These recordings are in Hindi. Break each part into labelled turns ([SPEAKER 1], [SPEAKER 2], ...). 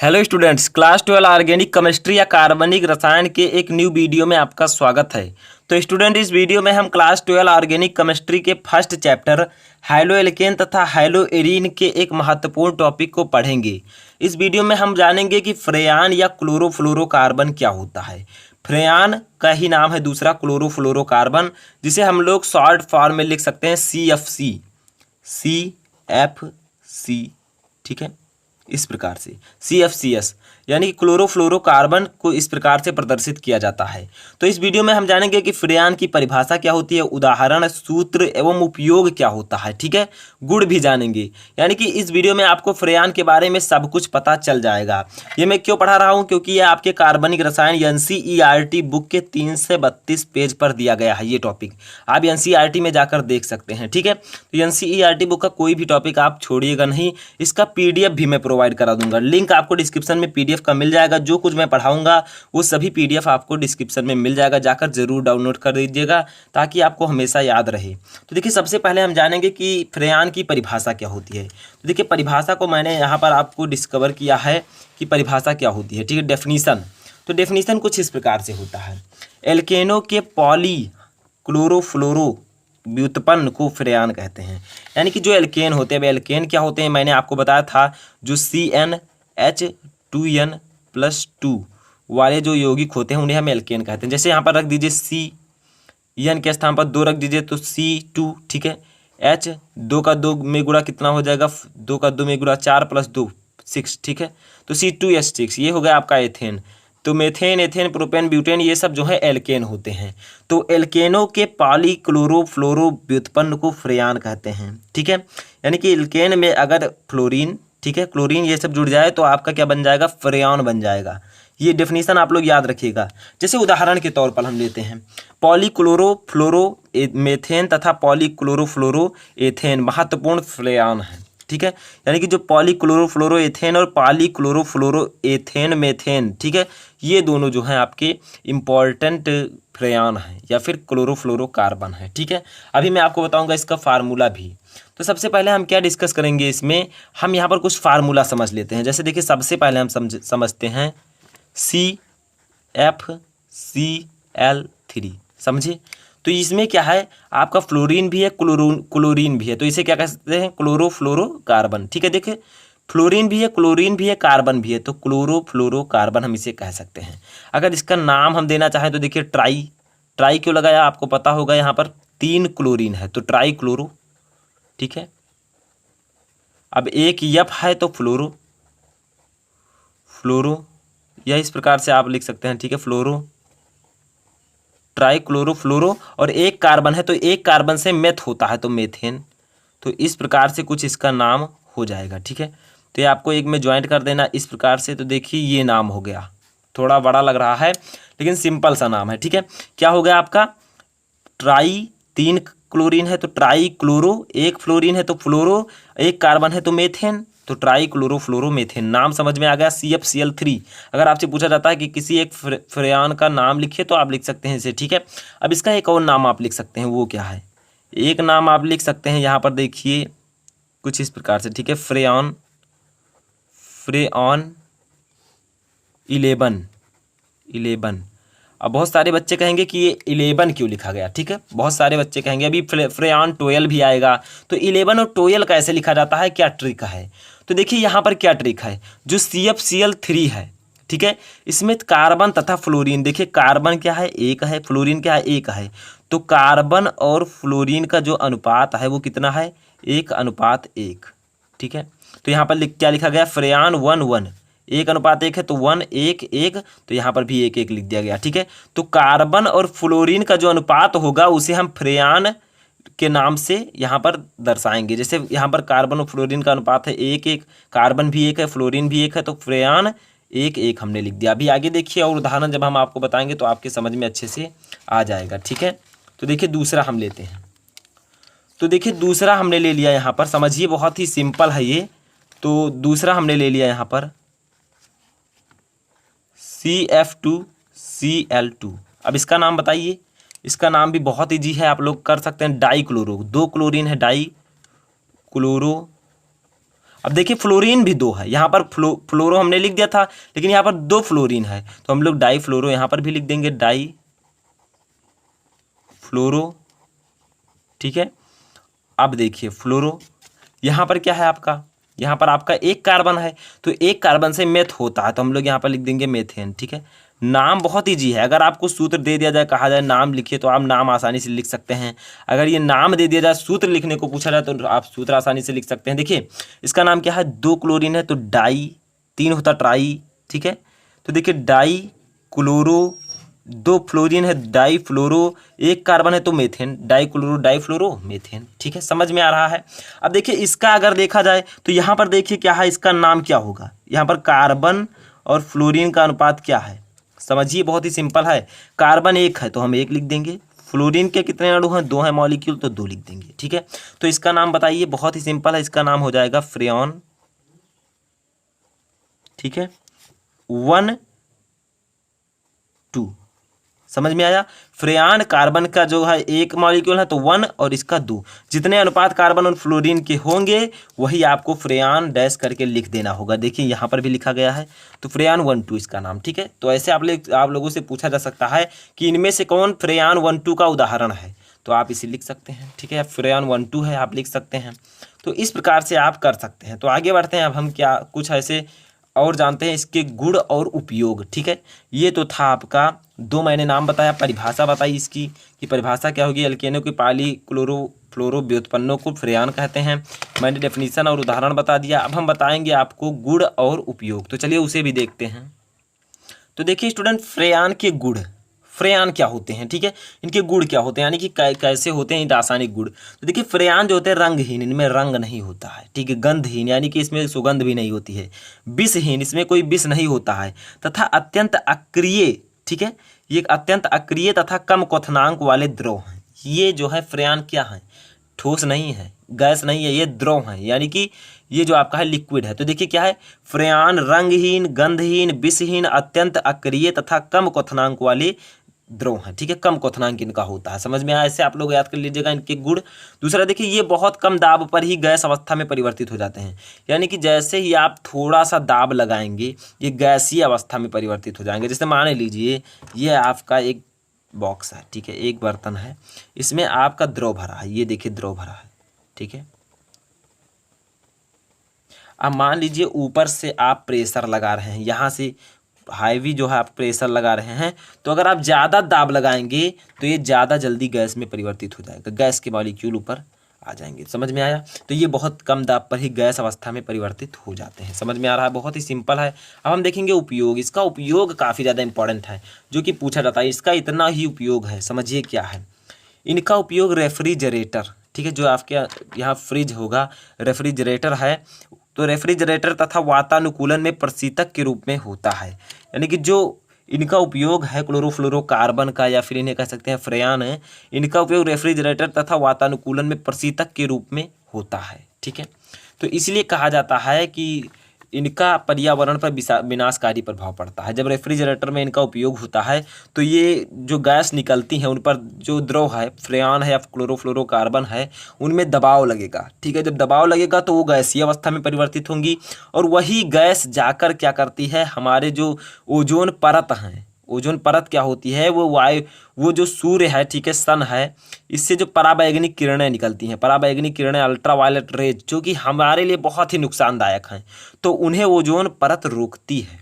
[SPEAKER 1] Hello students, class 12 organic chemistry या कार्बनिक रसायन के एक न्यू वीडियो में आपका स्वागत है। तो स्टूडेंट, इस वीडियो में हम क्लास 12 ऑर्गेनिक केमिस्ट्री के फर्स्ट चैप्टर हाइलोएल्केन तथा हाइलोएरीन के एक महत्वपूर्ण टॉपिक को पढ़ेंगे। इस वीडियो में हम जानेंगे कि फ्रेयान या क्लोरोफ्लोरोकार्बन क्या होता है। फ्रेयान का ही नाम है दूसरा क्लोरोफ्लोरोकार्बन, जिसे हम लोग शॉर्ट फॉर्म में लिख सकते हैं CFC, CFC, ठीक है। इस प्रकार से CFCS यानी कि क्लोरोफ्लोरोकार्बन को इस प्रकार से प्रदर्शित किया जाता है। तो इस वीडियो में हम जानेंगे कि फ्रेयान की परिभाषा क्या होती है, उदाहरण, सूत्र एवं उपयोग क्या होता है, ठीक है। गुण भी जानेंगे, यानी कि इस वीडियो में आपको फ्रेयान के बारे में सब कुछ पता चल जाएगा। ये मैं क्यों पढ़ा रहा हूँ, क्योंकि ये आपके कार्बनिक रसायन NCERT बुक के 3 से 32 पेज पर दिया गया है। ये टॉपिक आप NCERT में जाकर देख सकते हैं, ठीक है। तो NCERT बुक का कोई भी टॉपिक आप छोड़िएगा नहीं। इसका PDF भी मैं प्रोवाइड करा दूंगा, लिंक आपको डिस्क्रिप्शन में PDF का मिल जाएगा। जो कुछ मैं पढ़ाऊंगा वो सभी PDF आपको डिस्क्रिप्शन में मिल जाएगा, जाकर जरूर डाउनलोड कर दीजिएगा ताकि आपको हमेशा याद रहे। तो देखिए, सबसे पहले हम जानेंगे कि फ्रेयान की परिभाषा क्या होती है। तो देखिए, परिभाषा को मैंने यहाँ पर आपको डिस्कवर किया है कि परिभाषा क्या होती है, ठीक है। डेफिनीशन, तो डेफिनीशन कुछ इस प्रकार से होता है। एल्केनो के पॉली क्लोरोफ्लोरो व्युत्पन्न को फ्रेयान कहते हैं। यानी कि जो एल्केन होते हैं, एल्केन क्या होते हैं, मैंने आपको बताया था, जो CnH2n+2 वाले जो यौगिक होते हैं उन्हें हम एल्केन कहते हैं। जैसे यहाँ पर रख दीजिए CN के स्थान पर 2 रख दीजिए तो C2, ठीक है। H 2 का 2 में गुणा कितना हो जाएगा, 2 का 2 में गुणा 4 + 2 6, ठीक है। तो C2H6 ये हो गया आपका एथेन। तो मेथेन, एथेन, प्रोपेन, ब्यूटेन ये सब जो है एल्केन होते हैं। तो एल्केनों के पॉलीक्लोरोफ्लोरो व्युत्पन्न को फ्रेयान कहते हैं, ठीक है। यानी कि एल्केन में अगर फ्लोरीन, ठीक है, क्लोरीन ये सब जुड़ जाए तो आपका क्या बन जाएगा, फ्रेयान बन जाएगा। ये डेफिनेशन आप लोग याद रखिएगा। जैसे उदाहरण के तौर पर हम लेते हैं पॉलीक्लोरोफ्लोरो मेथेन तथा पॉलीक्लोरोफ्लोरो एथेन महत्वपूर्ण फ्रेयान है, ठीक है। यानी कि जो पॉलीक्लोरोफ्लोरो एथेन और पॉलीक्लोरोफ्लोरो एथेन मेथेन, ठीक है, ये दोनों जो हैं आपके इम्पॉर्टेंट फ्रेयान हैं या फिर क्लोरोफ्लोरोकार्बन है, ठीक है। अभी मैं आपको बताऊंगा इसका फार्मूला भी। तो सबसे पहले हम क्या डिस्कस करेंगे इसमें, हम यहाँ पर कुछ फार्मूला समझ लेते हैं। जैसे देखिए, सबसे पहले हम समझते हैं CFCl3, समझे। तो इसमें क्या है, आपका फ्लोरीन भी है, क्लोरीन भी है, तो इसे क्या कहते हैं, क्लोरोफ्लोरोकार्बन, ठीक है। देखिए, फ्लोरीन भी है, क्लोरीन भी है, कार्बन भी है, तो क्लोरोफ्लोरोकार्बन हम इसे कह सकते हैं। अगर इसका नाम हम देना चाहें तो देखिए, ट्राई क्यों लगाया आपको पता होगा, यहाँ पर 3 क्लोरीन है तो ट्राई क्लोरो, ठीक है। अब एक F है तो फ्लोरो या इस प्रकार से आप लिख सकते हैं, ठीक है, फ्लोरो, ट्राई क्लोरोफ्लोरो। और एक कार्बन है तो एक कार्बन से मेथ होता है तो मेथेन। तो इस प्रकार से कुछ इसका नाम हो जाएगा, ठीक है। तो ये आपको एक में ज्वाइंट कर देना इस प्रकार से। तो देखिए, ये नाम हो गया, थोड़ा बड़ा लग रहा है लेकिन सिंपल सा नाम है, ठीक है। क्या हो गया आपका, ट्राई, 3 क्लोरीन है तो ट्राई क्लोरो, एक फ्लोरीन है तो फ्लोरो, एक कार्बन है तो मेथेन, तो ट्राई क्लोरोफ्लोरोमेथेन। नाम समझ में आ गया, CFCl3। अगर आपसे पूछा जाता है कि किसी एक फ्रेयान का नाम लिखिए तो आप लिख सकते हैं इसे, ठीक है। अब इसका एक और नाम आप लिख सकते हैं, वो क्या है, एक नाम आप लिख सकते हैं यहाँ पर देखिए कुछ इस प्रकार से, ठीक है, फ्रेयॉन 11। अब बहुत सारे बच्चे कहेंगे कि ये 11 क्यों लिखा गया, ठीक है। बहुत सारे बच्चे कहेंगे अभी फ्रेयॉन 12 भी आएगा, तो 11 और 12 कैसे लिखा जाता है, क्या ट्रिक है। तो देखिए यहाँ पर क्या ट्रिक है, जो CFCl3 है, ठीक है, इसमें कार्बन तथा फ्लोरीन, देखिए कार्बन क्या है, 1 है, फ्लोरीन क्या है, 1 है। तो कार्बन और फ्लोरीन का जो अनुपात है वो कितना है, 1:1, ठीक है। तो यहाँ पर क्या लिखा गया, फ्रेयान 1:1, 1:1 है तो 1:1, तो यहाँ पर भी 1:1 लिख दिया गया, ठीक है। तो कार्बन और फ्लोरीन का जो अनुपात होगा उसे हम फ्रेयान के नाम से यहाँ पर दर्शाएंगे। जैसे यहाँ पर कार्बन और फ्लोरीन का अनुपात है 1:1, कार्बन भी 1 है, फ्लोरीन भी 1 है, तो फ्रेयान 1:1 हमने लिख दिया। अभी आगे देखिए, और उदाहरण जब हम आपको बताएंगे तो आपके समझ में अच्छे से आ जाएगा, ठीक है। तो देखिए, दूसरा हम लेते हैं। तो देखिए, दूसरा हमने ले लिया यहाँ पर, समझिए बहुत ही सिंपल है ये। तो दूसरा हमने ले लिया यहाँ पर CF2Cl2। अब इसका नाम बताइए, इसका नाम भी बहुत ईजी है, आप लोग कर सकते हैं, डाई क्लोरो, 2 क्लोरीन है, डाई क्लोरो। अब देखिए फ्लोरीन भी 2 है, यहाँ पर फ्लोरो हमने लिख दिया था, लेकिन यहाँ पर 2 फ्लोरीन है, तो हम लोग डाई फ्लोरो यहाँ पर भी लिख देंगे, डाई फ्लोरो। ठीक है, अब देखिए फ्लोरो, यहाँ पर क्या है आपका, यहाँ पर आपका एक कार्बन है, तो एक कार्बन से मेथ होता है, तो हम लोग यहाँ पर लिख देंगे मेथेन। ठीक है, नाम बहुत ईजी है, अगर आपको सूत्र दे दिया जाए, कहा जाए नाम लिखिए, तो आप नाम आसानी से लिख सकते हैं। अगर ये नाम दे दिया जाए, सूत्र लिखने को पूछा जाए, तो आप सूत्र आसानी से लिख सकते हैं। देखिए इसका नाम क्या है, 2 क्लोरीन है तो डाई, 3 होता ट्राई। ठीक है, तो देखिए डाई क्लोरो, 2 फ्लोरीन है डाई फ्लोरो, एक कार्बन है तो मेथेन, डाई क्लोरो डाई फ्लोरो मेथेन। ठीक है, समझ में आ रहा है। अब देखिए इसका अगर देखा जाए तो यहाँ पर देखिए क्या है, इसका नाम क्या होगा, यहाँ पर कार्बन और फ्लोरीन का अनुपात क्या है, समझिए बहुत ही सिंपल है। कार्बन 1 है तो हम 1 लिख देंगे, फ्लोरीन के कितने अणु हैं, 2 है मॉलिक्यूल, तो 2 लिख देंगे। ठीक है, तो इसका नाम बताइए, बहुत ही सिंपल है, इसका नाम हो जाएगा फ्रेऑन। ठीक है, 1 2, समझ में आया। फ्रेयान कार्बन का जो है 1 मॉलिक्यूल है तो 1 और इसका 2, जितने अनुपात कार्बन और फ्लोरीन के होंगे वही आपको फ्रेयान डैश करके लिख देना होगा। देखिए यहाँ पर भी लिखा गया है, तो फ्रेयान 1 2 इसका नाम। ठीक है, तो ऐसे आप लोगों से पूछा जा सकता है कि इनमें से कौन फ्रेयान 1 2 का उदाहरण है, तो आप इसे लिख सकते हैं। ठीक है, फ्रेयान 1 2 है, आप लिख सकते हैं। तो इस प्रकार से आप कर सकते हैं। तो आगे बढ़ते हैं, अब हम क्या कुछ ऐसे और जानते हैं इसके गुण और उपयोग। ठीक है, ये तो था आपका 2 मैंने नाम बताया, परिभाषा बताई इसकी कि परिभाषा क्या होगी, एल्केनो की पॉली क्लोरो फ्लोरो व्युत्पन्नों को फ्रेयान कहते हैं। मैंने डेफिनेशन और उदाहरण बता दिया। अब हम बताएंगे आपको गुण और उपयोग, तो चलिए उसे भी देखते हैं। तो देखिए स्टूडेंट, फ्रेयान के गुण, फ्रेयान क्या होते हैं, ठीक है, इनके गुण क्या होते हैं, यानी कि कैसे होते हैं रासायनिक गुण। तो देखिए फ्रेयान जो होते हैं रंगहीन, इनमें रंग नहीं होता है। ठीक है, गंधहीन यानी कि इसमें सुगंध भी नहीं होती है। विषहीन, इसमें कोई विष नहीं होता है, तथा अत्यंत अक्रिय। ठीक है, ये अत्यंत अक्रिय तथा कम क्वथनांक वाले द्रव हैं। ये जो है फ्रेयान क्या है, ठोस नहीं है, गैस नहीं है, ये द्रव है, यानी कि ये जो आपका है लिक्विड है। तो देखिए क्या है, फ्रेयान रंगहीन, गंधहीन, विषहीन, अत्यंत अक्रिय तथा कम क्वथनांक वाले द्रव है। ठीक है, कम क्वथनांक इनका होता है। समझ में आया, ऐसे आप लोग याद कर लीजिएगा इनके गुण। दूसरा देखिए, ये बहुत कम दाब पर ही गैस अवस्था में परिवर्तित हो जाते हैं, यानी कि जैसे ही आप थोड़ा सा दाब लगाएंगे ये गैसीय अवस्था में परिवर्तित हो जाएंगे। जैसे मान लीजिए ये आपका एक बॉक्स है, ठीक है, एक बर्तन है, इसमें आपका द्रव भरा है, ये देखिए द्रव भरा है। ठीक है, अब मान लीजिए ऊपर से आप प्रेशर लगा रहे हैं, यहाँ से हाईवी जो है आप प्रेशर लगा रहे हैं, तो अगर आप ज़्यादा दाब लगाएंगे तो ये ज़्यादा जल्दी गैस में परिवर्तित हो जाएगा, गैस के मॉलिक्यूल ऊपर आ जाएंगे। समझ में आया, तो ये बहुत कम दाब पर ही गैस अवस्था में परिवर्तित हो जाते हैं। समझ में आ रहा है, बहुत ही सिंपल है। अब हम देखेंगे उपयोग, इसका उपयोग काफ़ी ज़्यादा इंपॉर्टेंट है, जो कि पूछा जाता है, इसका इतना ही उपयोग है। समझिए क्या है इनका उपयोग, रेफ्रिजरेटर, ठीक है, जो आपके यहाँ फ्रिज होगा, रेफ्रिजरेटर है, तो रेफ्रिजरेटर तथा वातानुकूलन में प्रशीतक के रूप में होता है। यानी कि जो इनका उपयोग है क्लोरोफ्लोरोकार्बन का, या फिर इन्हें कह सकते हैं फ्रेयान है, इनका उपयोग रेफ्रिजरेटर तथा वातानुकूलन में प्रशीतक के रूप में होता है। ठीक है, तो इसलिए कहा जाता है कि इनका पर्यावरण पर विनाशकारी प्रभाव पड़ता है। जब रेफ्रिजरेटर में इनका उपयोग होता है तो ये जो गैस निकलती हैं उन पर जो द्रव है, फ्रेयान है या क्लोरोफ्लोरोकार्बन है, उनमें दबाव लगेगा। ठीक है, जब दबाव लगेगा तो वो गैसीय अवस्था में परिवर्तित होंगी, और वही गैस जाकर क्या करती है, हमारे जो ओजोन परत हैं, ओजोन परत क्या होती है, वो जो सूर्य है, ठीक है, सन है, इससे जो पराबैंगनी किरणें निकलती हैं, पराबैंगनी किरणें, अल्ट्रावायलेट रेज, जो कि हमारे लिए बहुत ही नुकसानदायक हैं, तो उन्हें ओजोन परत रोकती है।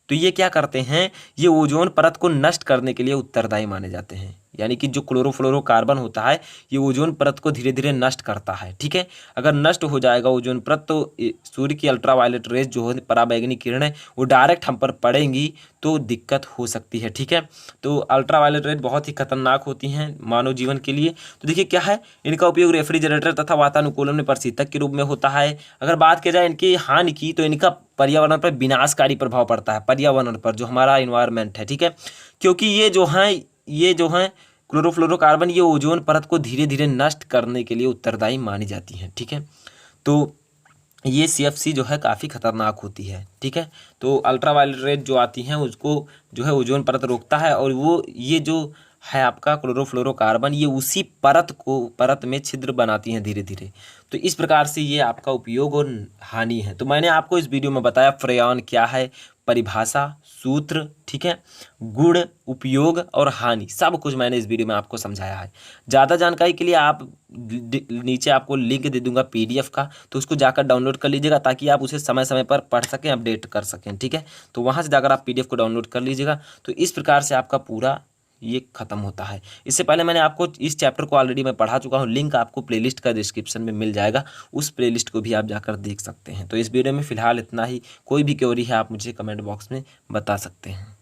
[SPEAKER 1] तो ये क्या करते हैं, ये ओजोन परत को नष्ट करने के लिए उत्तरदायी माने जाते हैं। यानी कि जो क्लोरोफ्लोरोकार्बन होता है ये ओजोन परत को धीरे धीरे नष्ट करता है। ठीक है, अगर नष्ट हो जाएगा ओजोन परत तो सूर्य की अल्ट्रावायलेट रेज जो है, पराबैंगनी किरणें, वो डायरेक्ट हम पर पड़ेंगी तो दिक्कत हो सकती है। ठीक है, तो अल्ट्रावायलेट रेज बहुत ही खतरनाक होती हैं मानव जीवन के लिए। तो देखिए क्या है, इनका उपयोग रेफ्रिजरेटर तथा वातानुकूलन में प्रशीतक के रूप में होता है। अगर बात की जाए इनकी हानि की, तो इनका पर्यावरण पर विनाशकारी प्रभाव पड़ता है, पर्यावरण पर, जो हमारा इन्वायरमेंट है। ठीक है, क्योंकि ये जो हैं क्लोरोफ्लोरोकार्बन, ये ओजोन परत को धीरे धीरे नष्ट करने के लिए उत्तरदायी मानी जाती हैं। ठीक है, तो ये CFC जो है काफ़ी खतरनाक होती है। ठीक है, तो अल्ट्रावायलेट रेज जो आती हैं उसको जो है ओजोन परत रोकता है, और वो ये जो है आपका क्लोरोफ्लोरोकार्बन, ये उसी परत में छिद्र बनाती हैं धीरे धीरे। तो इस प्रकार से ये आपका उपयोग और हानि है। तो मैंने आपको इस वीडियो में बताया फ्रेऑन क्या है, परिभाषा, सूत्र, ठीक है, गुण, उपयोग और हानि, सब कुछ मैंने इस वीडियो में आपको समझाया है। ज़्यादा जानकारी के लिए आप नीचे आपको लिंक दे दूंगा PDF का, तो उसको जाकर डाउनलोड कर लीजिएगा ताकि आप उसे समय समय पर पढ़ सकें, अपडेट कर सकें, ठीक है। तो वहाँ से जाकर आप PDF को डाउनलोड कर लीजिएगा। तो इस प्रकार से आपका पूरा ये खत्म होता है। इससे पहले मैंने आपको इस चैप्टर को ऑलरेडी मैं पढ़ा चुका हूँ, लिंक आपको प्लेलिस्ट का डिस्क्रिप्शन में मिल जाएगा, उस प्लेलिस्ट को भी आप जाकर देख सकते हैं। तो इस वीडियो में फ़िलहाल इतना ही। कोई भी क्वेरी है आप मुझे कमेंट बॉक्स में बता सकते हैं।